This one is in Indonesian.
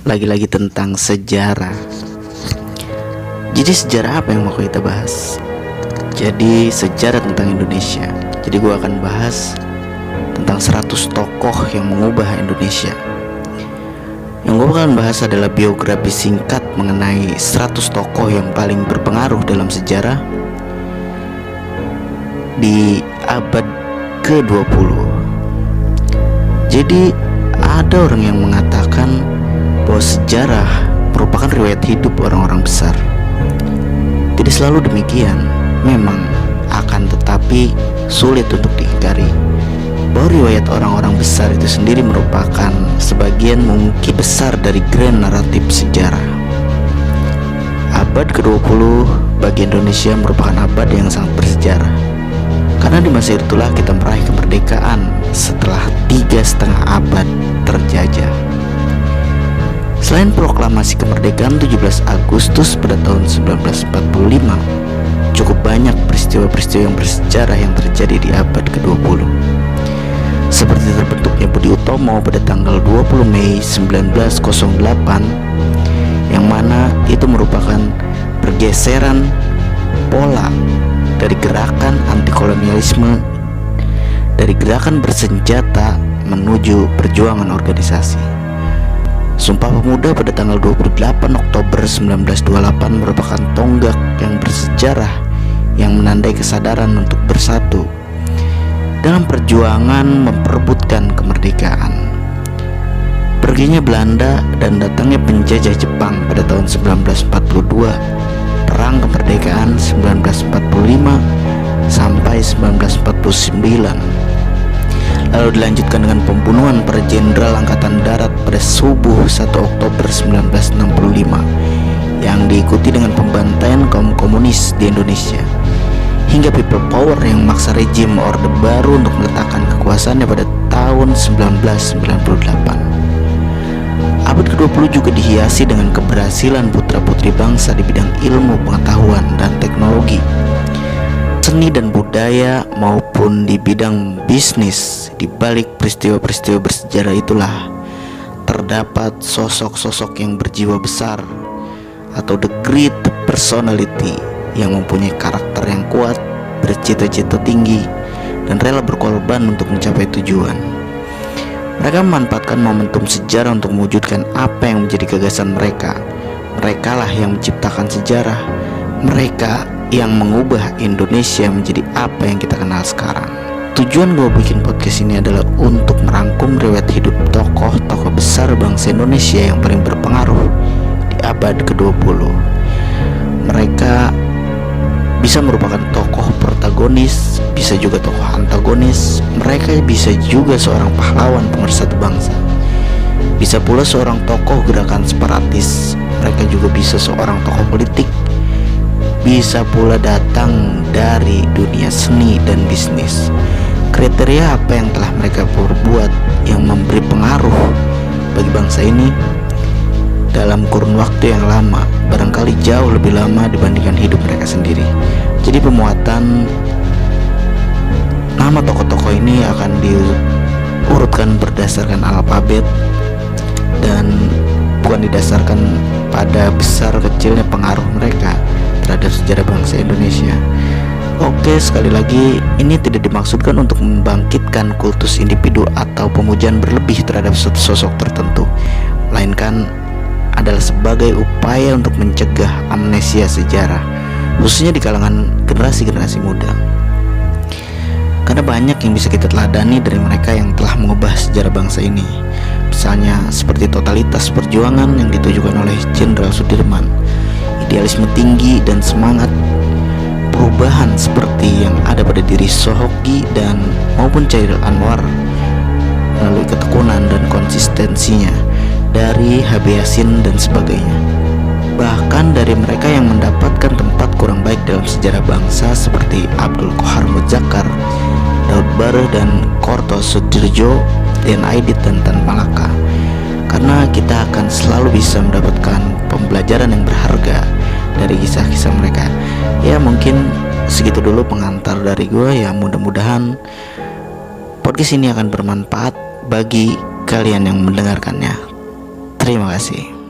lagi-lagi tentang sejarah. Jadi sejarah apa yang mau kita bahas? Jadi sejarah tentang Indonesia. Jadi gue akan bahas tentang 100 tokoh yang mengubah Indonesia. Yang gue akan bahas adalah biografi singkat mengenai 100 tokoh yang paling berpengaruh dalam sejarah di abad ke-20. Jadi ada orang yang mengatakan bahwa sejarah merupakan riwayat hidup orang-orang besar. Tidak selalu demikian, memang akan tetapi sulit untuk diingkari bahwa riwayat orang-orang besar itu sendiri merupakan sebagian mungkin besar dari grand naratif sejarah. Abad ke-20 bagi Indonesia merupakan abad yang sangat bersejarah, karena di masa itulah kita meraih kemerdekaan setelah 3,5 abad terjajah. Selain proklamasi kemerdekaan 17 Agustus pada tahun 1945, cukup banyak peristiwa-peristiwa yang bersejarah yang terjadi di abad ke-20. Seperti terbentuknya Budi Utomo pada tanggal 20 Mei 1908, yang mana itu merupakan pergeseran pola dari gerakan anti-kolonialisme, dari gerakan bersenjata menuju perjuangan organisasi. Sumpah Pemuda pada tanggal 28 Oktober 1928 merupakan tonggak yang bersejarah yang menandai kesadaran untuk bersatu dalam perjuangan memperebutkan kemerdekaan. Perginya Belanda dan datangnya penjajah Jepang pada tahun 1942, Perang Kemerdekaan 1945 sampai 1949. Lalu dilanjutkan dengan pembunuhan para jenderal angkatan darat pada subuh 1 Oktober 1965 yang diikuti dengan pembantaian kaum komunis di Indonesia, hingga people power yang memaksa rejim Orde Baru untuk meletakkan kekuasaannya pada tahun 1998. Abad ke-20 juga dihiasi dengan keberhasilan putra-putri bangsa di bidang ilmu pengetahuan dan teknologi, seni dan budaya, maupun di bidang bisnis. Di balik peristiwa-peristiwa bersejarah itulah terdapat sosok-sosok yang berjiwa besar atau the great personality yang mempunyai karakter yang kuat, bercita-cita tinggi, dan rela berkorban untuk mencapai tujuan. Mereka memanfaatkan momentum sejarah untuk mewujudkan apa yang menjadi gagasan mereka. Merekalah yang menciptakan sejarah. Mereka yang mengubah Indonesia menjadi apa yang kita kenal sekarang. Tujuan gue bikin podcast ini adalah untuk merangkum riwayat hidup tokoh-tokoh besar bangsa Indonesia yang paling berpengaruh di abad ke-20. Mereka bisa merupakan tokoh protagonis, bisa juga tokoh antagonis. Mereka bisa juga seorang pahlawan pemersatu bangsa, bisa pula seorang tokoh gerakan separatis. Mereka juga bisa seorang tokoh politik, bisa pula datang dari dunia seni dan bisnis. Kriteria apa yang telah mereka perbuat yang memberi pengaruh bagi bangsa ini dalam kurun waktu yang lama, barangkali jauh lebih lama dibandingkan hidup mereka sendiri. Jadi pemuatan nama tokoh-tokoh ini akan diurutkan berdasarkan alfabet dan bukan didasarkan pada besar kecilnya pengaruh mereka terhadap sejarah bangsa Indonesia. Oke, sekali lagi, ini tidak dimaksudkan untuk membangkitkan kultus individu atau pemujaan berlebih terhadap sosok tertentu, melainkan adalah sebagai upaya untuk mencegah amnesia sejarah, khususnya di kalangan generasi-generasi muda. Karena banyak yang bisa kita teladani dari mereka yang telah mengubah sejarah bangsa ini. Misalnya seperti totalitas perjuangan yang ditujukan oleh Jenderal Sudirman, idealisme tinggi dan semangat perubahan seperti yang ada pada diri Sohoki dan maupun Chairil Anwar, melalui ketekunan dan konsistensinya dari H.B. Yasin dan sebagainya. Bahkan dari mereka yang mendapatkan tempat kurang baik dalam sejarah bangsa seperti Abdul Qohar Muzakkar, Daud Barre dan Korto Sudirjo, dan Aidit dan Tan Malaka. Karena kita akan selalu bisa mendapatkan pembelajaran yang berharga dari kisah-kisah mereka. Ya, mungkin segitu dulu pengantar dari gue. Ya, mudah-mudahan podcast ini akan bermanfaat bagi kalian yang mendengarkannya. Terima kasih.